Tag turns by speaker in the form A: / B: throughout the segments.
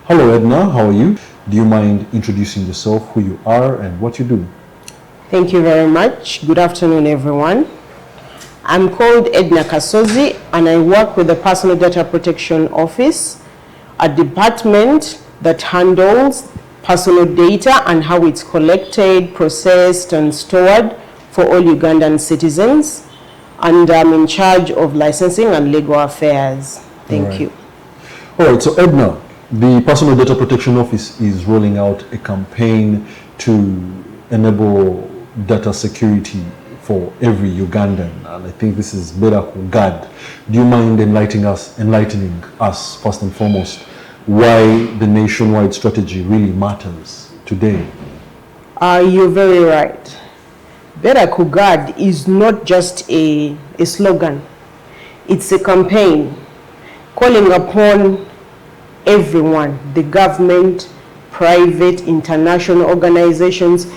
A: Hello Edna, how are you? Do you mind introducing yourself, who you are and what you do?
B: Thank you very much. Good afternoon, everyone. I'm called Edna Kasozi and I work with the Personal Data Protection Office, a department that handles personal data and how it's collected, processed and stored for all Ugandan citizens. And I'm in charge of licensing and legal affairs. Thank you.
A: All right, so Edna, the Personal Data Protection Office is rolling out a campaign to enable data security for every Ugandan, and I think this is better Uganda. Do you mind enlightening us first and foremost why the nationwide strategy really matters today?
B: You're very right. Better Kugad is not just a slogan. It's a campaign calling upon everyone, the government, private, international organizations,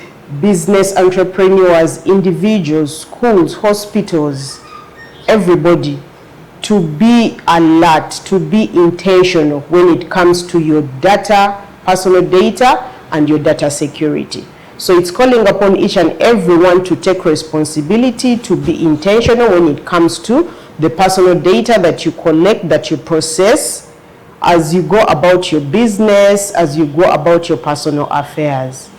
B: business entrepreneurs, individuals, schools, hospitals, everybody to be alert, to be intentional when it comes to your data, personal data, and your data security. So it's calling upon each and everyone to take responsibility, to be intentional when it comes to the personal data that you collect, that you process, as you go about your business, as you go about your personal affairs.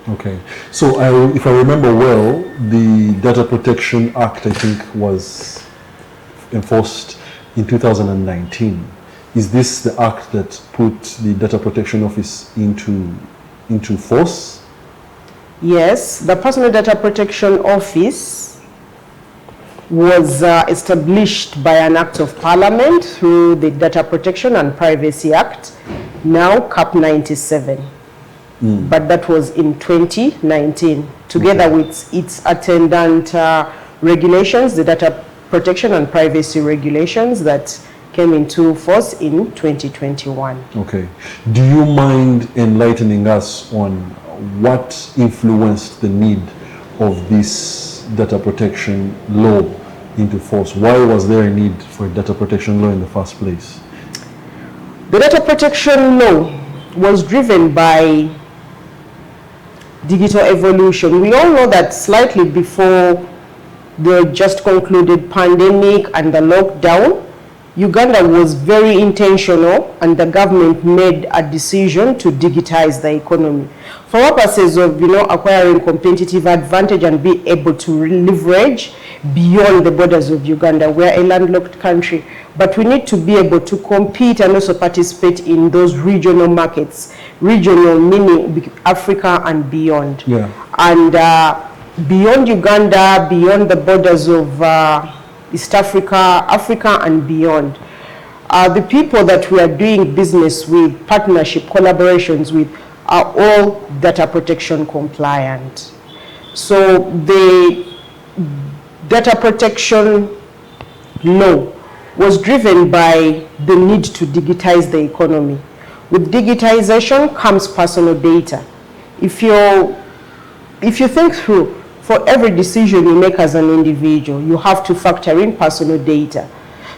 A: Okay, so if I remember well, the Data Protection Act, I think, was enforced in 2019. Is this the act that put the Data Protection Office into force?
B: Yes, the Personal Data Protection Office was established by an act of parliament through the Data Protection and Privacy Act, now CAP 97. But that was in 2019, together with its attendant regulations, the Data Protection and Privacy Regulations that came into force in 2021.
A: Okay. Do you mind enlightening us on what influenced the need of this data protection law into force? Why was there a need for a data protection law in the first place?
B: The data protection law was driven by digital evolution. We all know that slightly before the just concluded pandemic and the lockdown, Uganda was very intentional and the government made a decision to digitize the economy for purposes of acquiring competitive advantage and be able to leverage beyond the borders of Uganda. We're a landlocked country, but we need to be able to compete and also participate in those regional markets, regional meaning Africa and beyond.
A: Yeah.
B: And beyond Uganda, beyond the borders of East Africa, Africa and beyond. The people that we are doing business with, partnership, collaborations with, are all data protection compliant. So the data protection law was driven by the need to digitize the economy. With digitization comes personal data. If you think through, for every decision you make as an individual, you have to factor in personal data.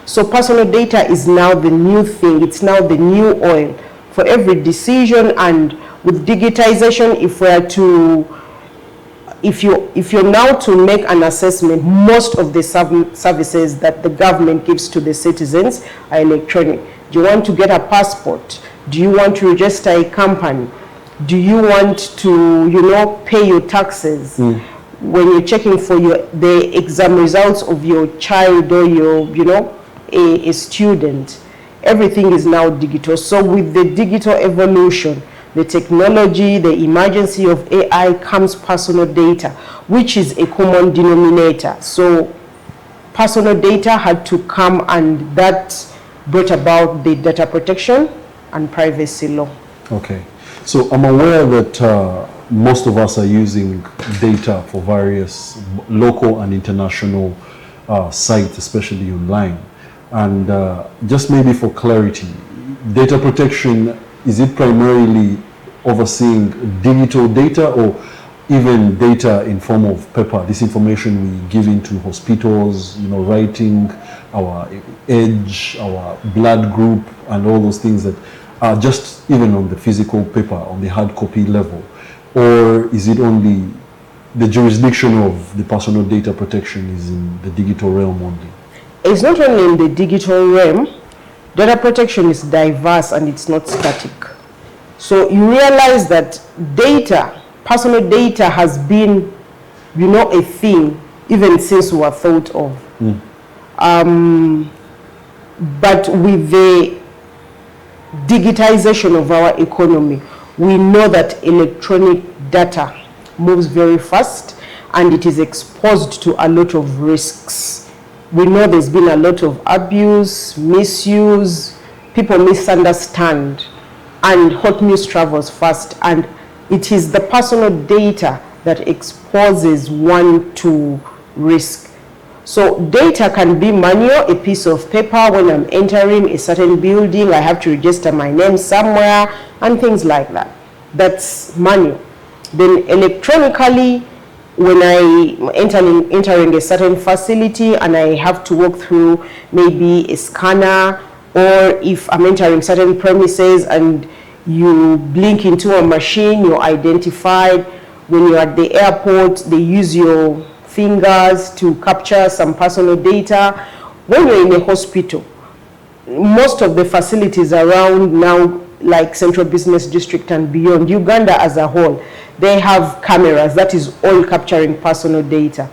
B: So personal data is now the new thing. It's now the new oil for every decision. And with digitization, if you're now to make an assessment, most of the services that the government gives to the citizens are electronic. Do you want to get a passport? Do you want to register a company? Do you want to, pay your taxes? When you're checking for the exam results of your child or a student, everything is now digital. So with the digital evolution, the technology, the emergency of AI comes personal data, which is a common denominator. So personal data had to come, and that brought about the data protection and privacy law.
A: Okay. So I'm aware that most of us are using data for various local and international sites, especially online. And just maybe for clarity, data protection, is it primarily overseeing digital data or even data in form of paper? This information we give into hospitals, writing our age, our blood group, and all those things that just even on the physical paper, on the hard copy level? Or is it only the jurisdiction of the personal data protection is in the digital realm only?
B: It's not only in the digital realm. Data protection is diverse and it's not static. So you realize that data, personal data has been, a thing even since we were thought of. But with the digitization of our economy, we know that electronic data moves very fast and it is exposed to a lot of risks. We know there's been a lot of abuse, misuse, people misunderstand, and hot news travels fast, and it is the personal data that exposes one to risk. So data can be manual, a piece of paper. When I'm entering a certain building, I have to register my name somewhere and things like that. That's manual. Then electronically, when I'm entering a certain facility and I have to walk through maybe a scanner, or if I'm entering certain premises and you blink into a machine, you're identified. When you're at the airport, they use your fingers to capture some personal data. When you're in a hospital, most of the facilities around now, like Central Business District and beyond, Uganda as a whole, they have cameras that is all capturing personal data.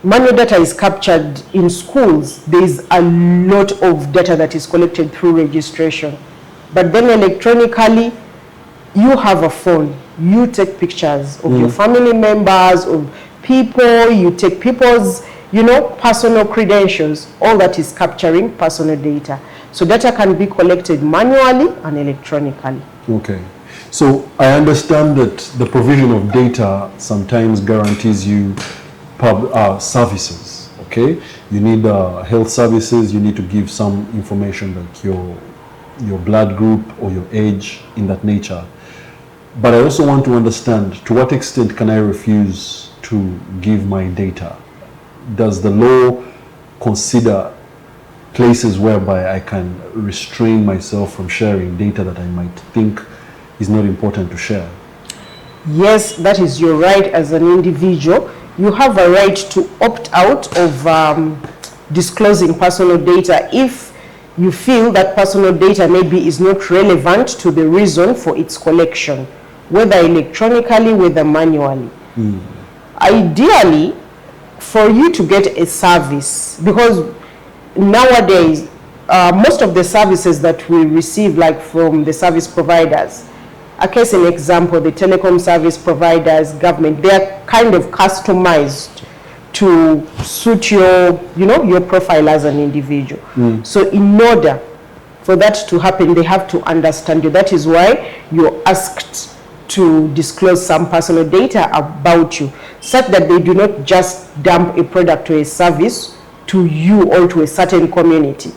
B: Manual data is captured in schools. There is a lot of data that is collected through registration. But then electronically, you have a phone. You take pictures of your family members, of people. You take people's, personal credentials. All that is capturing personal data. So data can be collected manually and electronically.
A: Okay. So I understand that the provision of data sometimes guarantees you services. Okay. You need health services. You need to give some information like your blood group or your age, in that nature. But I also want to understand, to what extent can I refuse to give my data? Does the law consider places whereby I can restrain myself from sharing data that I might think is not important to share?
B: Yes, that is your right as an individual. You have a right to opt out of disclosing personal data if you feel that personal data maybe is not relevant to the reason for its collection, whether electronically, whether manually. Ideally, for you to get a service, because nowadays, most of the services that we receive, like from the service providers, a case in example, the telecom service providers, government, they are kind of customized to suit your profile as an individual. So in order for that to happen, they have to understand you. That is why you're asked to disclose some personal data about you, such that they do not just dump a product or a service to you or to a certain community.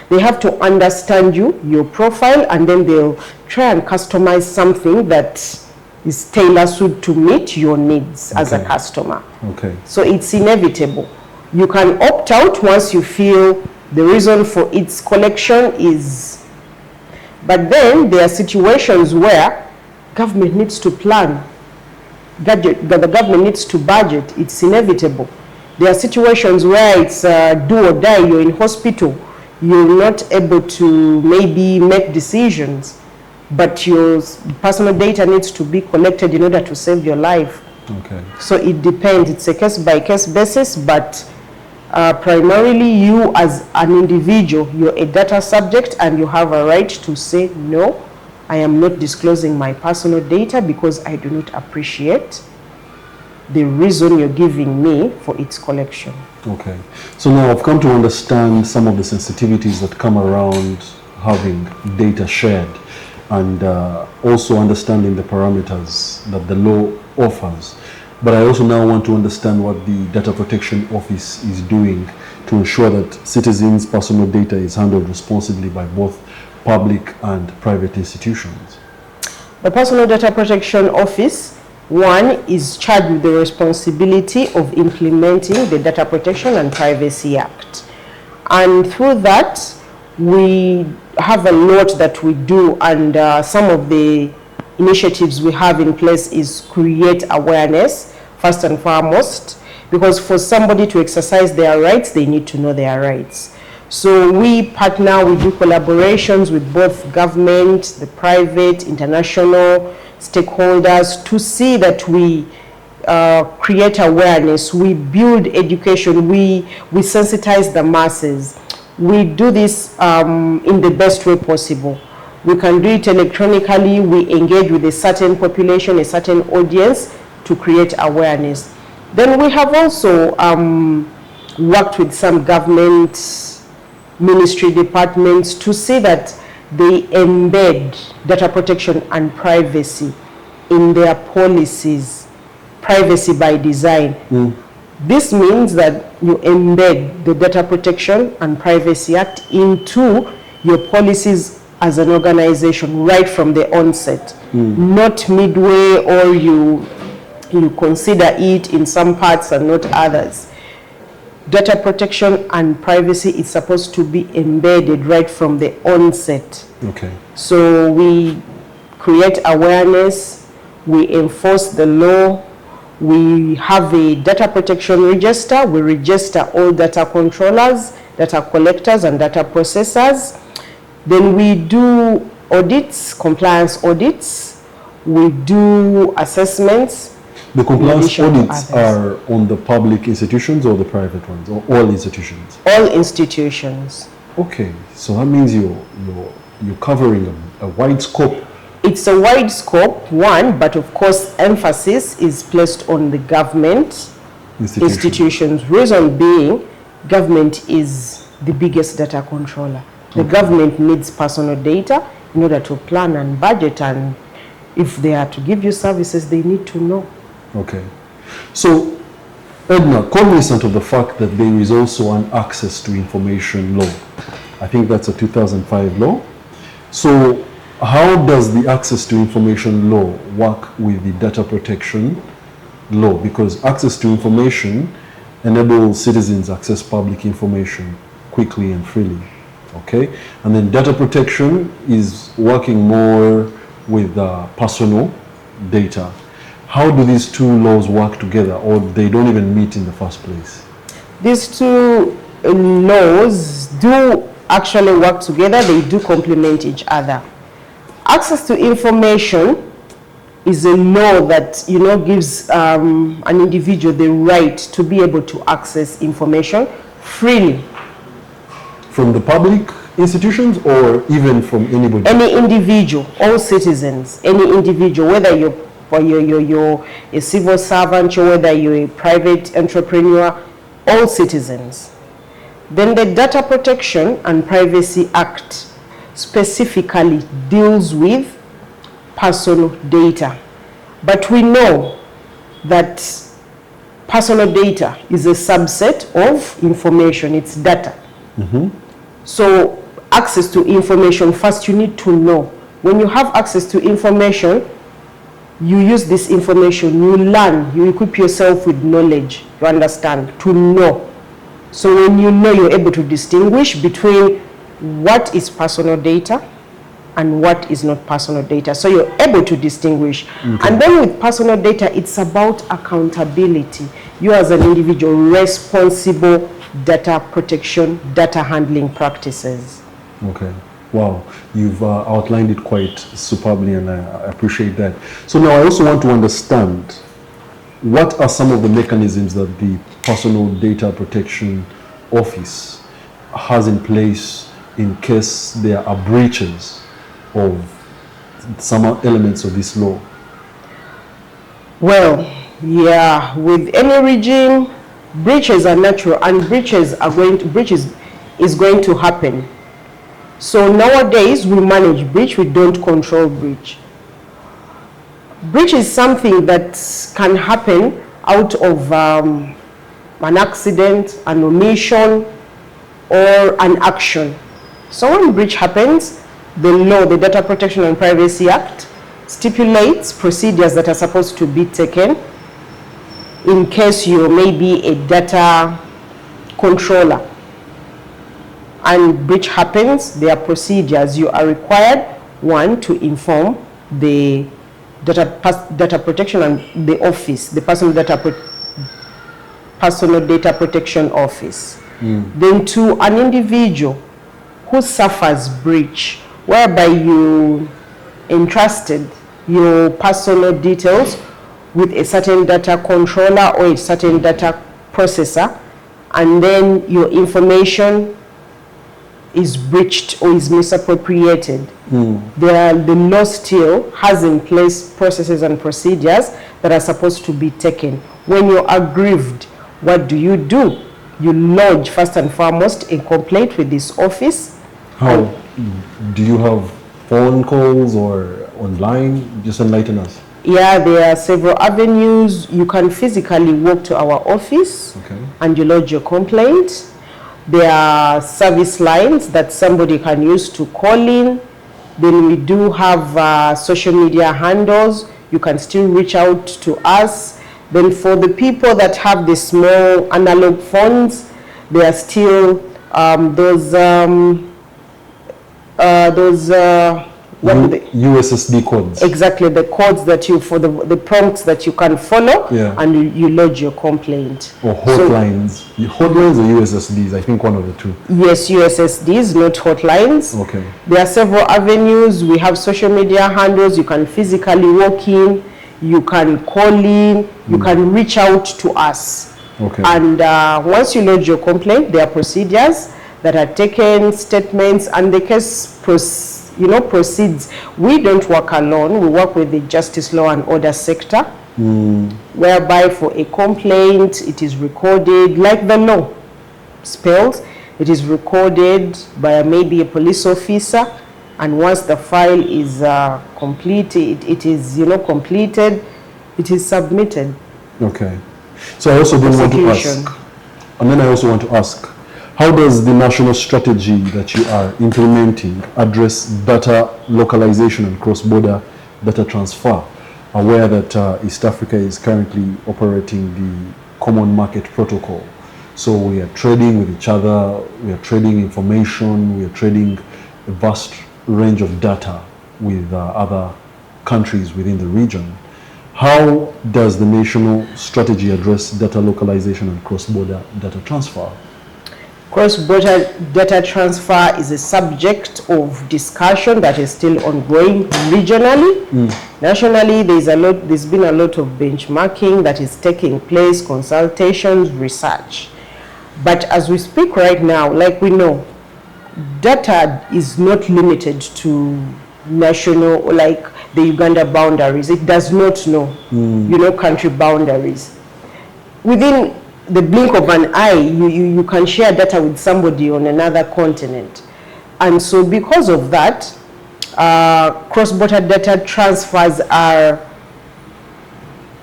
B: They have to understand you, your profile, and then they'll try and customize something that is tailor-suited to meet your needs as a customer. Okay. So it's inevitable. You can opt out once you feel the reason for its collection is... But then there are situations where government needs to plan. The government needs to budget. It's inevitable. There are situations where it's do or die. You're in hospital. You're not able to maybe make decisions, but your personal data needs to be collected in order to save your life. Okay. So it depends. It's a case-by-case basis, but primarily you as an individual, you're a data subject and you have a right to say, no, I am not disclosing my personal data because I do not appreciate the reason you're giving me for its collection. Okay. So now I've come to understand some of the sensitivities that come around having data shared, and also understanding the parameters that the law offers. But I also now want to understand what the Data Protection Office is doing to ensure that citizens' personal data is handled responsibly by both public and private institutions. The Personal Data Protection Office, one, is charged with the responsibility of implementing the Data Protection and Privacy Act. And through that, we have a lot that we do, and some of the initiatives we have in place is create awareness first and foremost, because for somebody to exercise their rights, they need to know their rights. So we partner, we do collaborations with both government, the private, international stakeholders to see that we create awareness, we build education, we sensitize the masses. We do this in the best way possible. We can do it electronically, we engage with a certain population, a certain audience to create awareness. Then we have also worked with some government ministry departments to see that they embed data protection and privacy in their policies, privacy by design. This means that you embed the Data Protection and Privacy Act into your policies as an organization right from the onset, not midway, or you consider it in some parts and not others. Data protection and privacy is supposed to be embedded right from the onset.
A: Okay.
B: So we create awareness, we enforce the law, we have a data protection register, we register all data controllers, data collectors, and data processors. Then we do audits, compliance audits, we do assessments.
A: The compliance audits are on the public institutions or the private ones, or all institutions?
B: All institutions.
A: Okay, so that means you're covering a wide scope.
B: It's a wide scope, one, but of course emphasis is placed on the government institutions. Reason being, government is the biggest data controller. The government needs personal data in order to plan and budget, and if they are to give you services, they need to know.
A: Okay. So, Edna, cognizant of the fact that there is also an access to information law, I think that's a 2005 law. So, how does the access to information law work with the data protection law? Because access to information enables citizens access public information quickly and freely. Okay? And then data protection is working more with personal data. How do these two laws work together, or they don't even meet in the first place?
B: These two laws do actually work together. They do complement each other. Access to information is a law that, gives an individual the right to be able to access information freely.
A: From the public institutions or even from anybody?
B: Any individual, all citizens, any individual, whether you're a civil servant, or whether you're a private entrepreneur, all citizens. Then the Data Protection and Privacy Act specifically deals with personal data. But we know that personal data is a subset of information, it's data. So access to information, first you need to know. When you have access to information, you use this information, you learn, you equip yourself with knowledge, you understand, to know. So when you know, you're able to distinguish between what is personal data and what is not personal data. So you're able to distinguish. Okay. And then with personal data, it's about accountability. You as an individual, responsible data protection, data handling practices.
A: Okay. Wow, you've outlined it quite superbly, and I appreciate that. So now I also want to understand, what are some of the mechanisms that the Personal Data Protection Office has in place in case there are breaches of some elements of this law?
B: Well, yeah, with any regime, breaches are natural, and breaches is going to happen. So nowadays we manage breach, we don't control breach. Breach is something that can happen out of an accident, an omission, or an action. So when breach happens, the law, the Data Protection and Privacy Act, stipulates procedures that are supposed to be taken in case you may be a data controller. and breach happens, there are procedures. You are required, one, to inform the data protection and the office, the personal data protection office. Then two, an individual who suffers breach, whereby you entrusted your personal details with a certain data controller or a certain data processor, and then your information is breached or is misappropriated. The law still has in place processes and procedures that are supposed to be taken. When you're aggrieved, what do? You lodge first and foremost a complaint with this office.
A: How? Do you have phone calls or online? Just enlighten us.
B: Yeah, there are several avenues. You can physically walk to our office,
A: Okay,
B: and you lodge your complaint. There are service lines that somebody can use to call in. Then we do have social media handles. You can still reach out to us. Then for the people that have the small analog phones, there are still what are they?
A: USSD codes.
B: Exactly, the codes that you, for the prompts that you can follow,
A: Yeah.
B: and you lodge your complaint.
A: Or hotlines. Hotlines or USSDs? I think one of the two.
B: Yes, USSDs, not hotlines.
A: Okay.
B: There are several avenues. We have social media handles. You can physically walk in, you can call in, you can reach out to us.
A: Okay.
B: And once you lodge your complaint, there are procedures that are taken, statements, and the case proceeds. We don't work alone. We work with the justice, law, and order sector, whereby for a complaint, it is recorded, like the law spells, it is recorded by maybe a police officer, and once the file is completed, it is completed, it is submitted.
A: Okay. So I also want to ask, and then I also want to ask, how does the national strategy that you are implementing address data localization and cross-border data transfer, aware that East Africa is currently operating the Common Market Protocol? So we are trading with each other, we are trading information, we are trading a vast range of data with other countries within the region. How does the national strategy address data localization and cross-border data transfer?
B: Cross-border data transfer is a subject of discussion that is still ongoing regionally. Nationally, there's been a lot of benchmarking that is taking place, consultations, research. But as we speak right now, like we know, data is not limited to national, like the Uganda boundaries. It does not know, country boundaries. Within the blink of an eye, you can share data with somebody on another continent. And so because of that, cross-border data transfers are,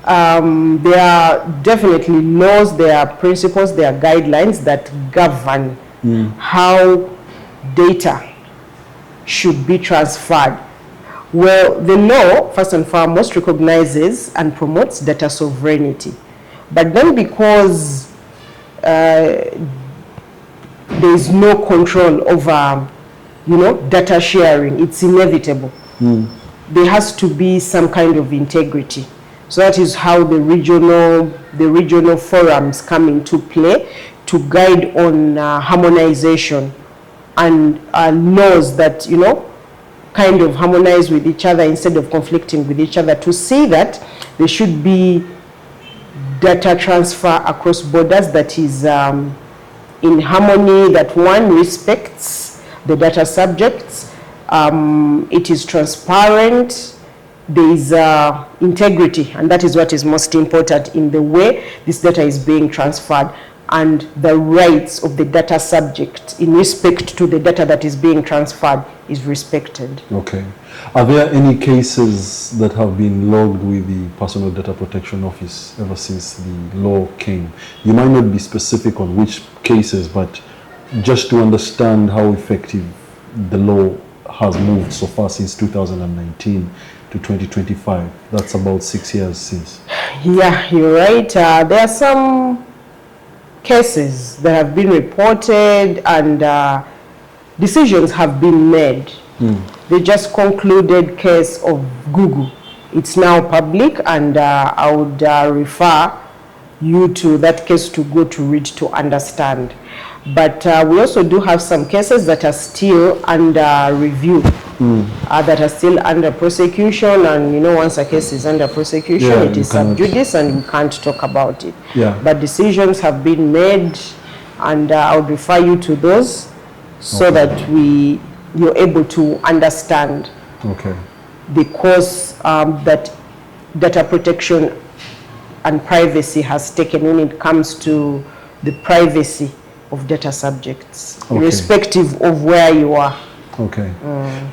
B: there are definitely laws, there are principles, there are guidelines that govern how data should be transferred. Well, the law, first and foremost, recognizes and promotes data sovereignty. But then because there is no control over, data sharing, it's inevitable. There has to be some kind of integrity. So that is how the regional forums come into play to guide on harmonization and laws that, kind of harmonize with each other instead of conflicting with each other, to see that there should be data transfer across borders that is in harmony, that one respects the data subjects, it is transparent, there is integrity, and that is what is most important in the way this data is being transferred, and the rights of the data subject in respect to the data that is being transferred is respected.
A: Okay. Are there any cases that have been logged with the Personal Data Protection Office ever since the law came? You might not be specific on which cases, but just to understand how effective the law has moved so far since 2019 to 2025. That's about 6 years since.
B: Yeah, you're right. There are some cases that have been reported, and decisions have been made. They just concluded case of Google. It's now public, and I would refer you to that case to go to read to understand. But we also do have some cases that are still under review, that are still under prosecution. And you know, once a case is under prosecution, it is sub judice, and we can't talk about it. But decisions have been made, and I would refer you to those so that you're able to understand the course that data protection and privacy has taken when it comes to the privacy of data subjects, irrespective of where you are.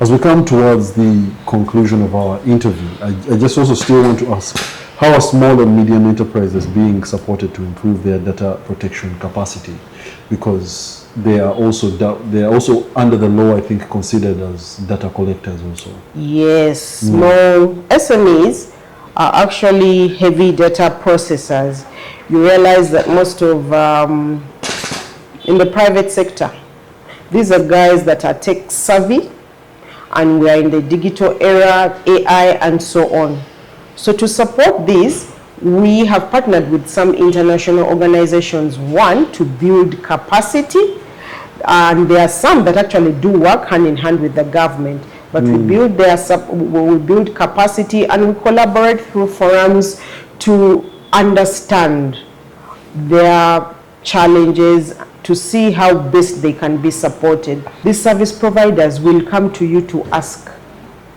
A: As we come towards the conclusion of our interview, I just also still want to ask, how are small and medium enterprises being supported to improve their data protection capacity? Because they are also under the law, I think, considered as data collectors also. Yes,
B: small SMEs are actually heavy data processors. You realize that most of, in the private sector, these are guys that are tech savvy, and we are in the digital era, AI and so on. So to support this, we have partnered with some international organizations, one, to build capacity, and there are some that actually do work hand in hand with the government. But we build we build capacity, and we collaborate through forums to understand their challenges, to see how best they can be supported. These service providers will come to you to ask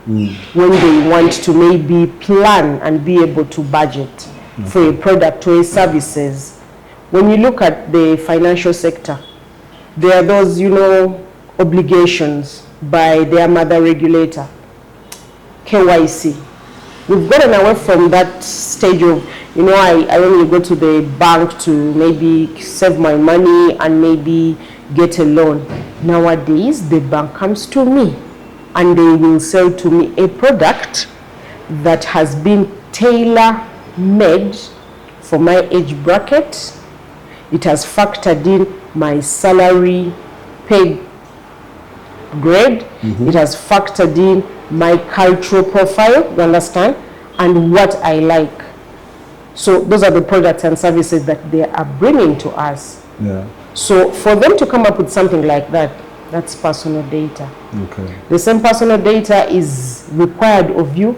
B: when they want to maybe plan and be able to budget for a product or a services. When you look at the financial sector, there are those, you know, obligations by their mother regulator, KYC. We've gotten away from that stage of, you know, I only go to the bank to maybe save my money and maybe get a loan. Nowadays, the bank comes to me and they will sell to me a product that has been tailor-made for my age bracket. It has factored in my salary pay grade. It has factored in my cultural profile, you understand, and what I like. So those are the products and services that they are bringing to us. So for them to come up with something like that, that's personal data. The same personal data is required of you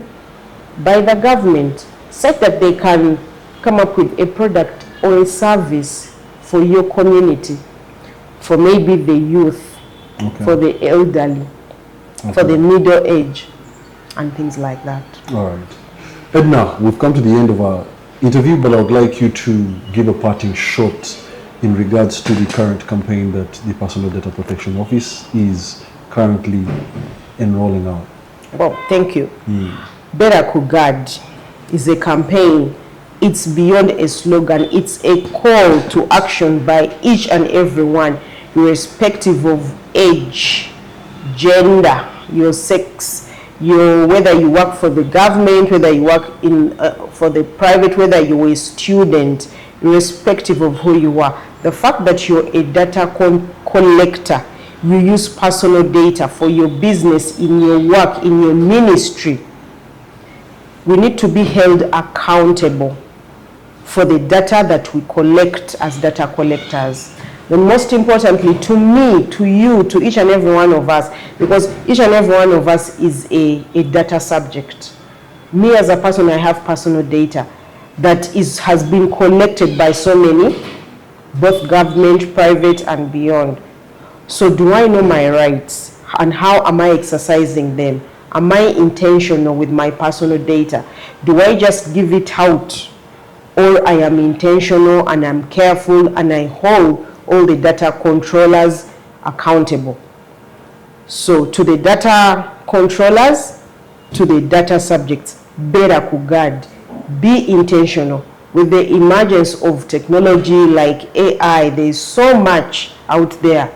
B: by the government, such that they can come up with a product or a service for your community, for maybe the youth, for the elderly, for the middle age, and things like that.
A: All right. Edna, we've come to the end of our interview, but I would like you to give a parting shot in regards to the current campaign that the Personal Data Protection Office is currently enrolling out.
B: Well, thank you. Better Kugad is a campaign. It's beyond a slogan. It's a call to action by each and every one, irrespective of age, gender, your sex, whether you work for the government, whether you work in for the private, whether you're a student, irrespective of who you are. The fact that you're a data collector, you use personal data for your business, in your work, in your ministry, we need to be held accountable for the data that we collect as data collectors. But most importantly, to me, to you, to each and every one of us, because each and every one of us is a data subject. Me as a person, I have personal data that has been collected by so many, both government, private, and beyond. So do I know my rights, and how am I exercising them? Am I intentional with my personal data? Do I just give it out, or I am intentional and I'm careful and I hold all the data controllers accountable? So to the data controllers, to the data subjects, better Kugad, be intentional. With the emergence of technology like AI, there is so much out there.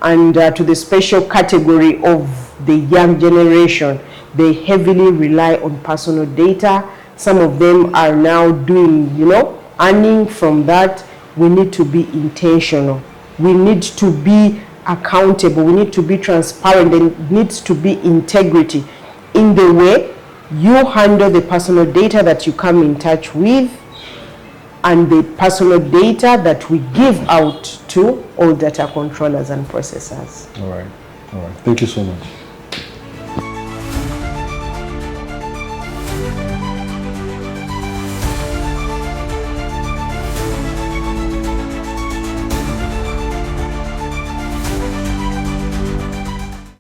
B: And to the special category of the young generation, they heavily rely on personal data. Some of them are now doing, earning from that. We need to be intentional. We need to be accountable. We need to be transparent. There needs to be integrity in the way you handle the personal data that you come in touch with and the personal data that we give out to all data controllers and processors.
A: All right. Thank you so much.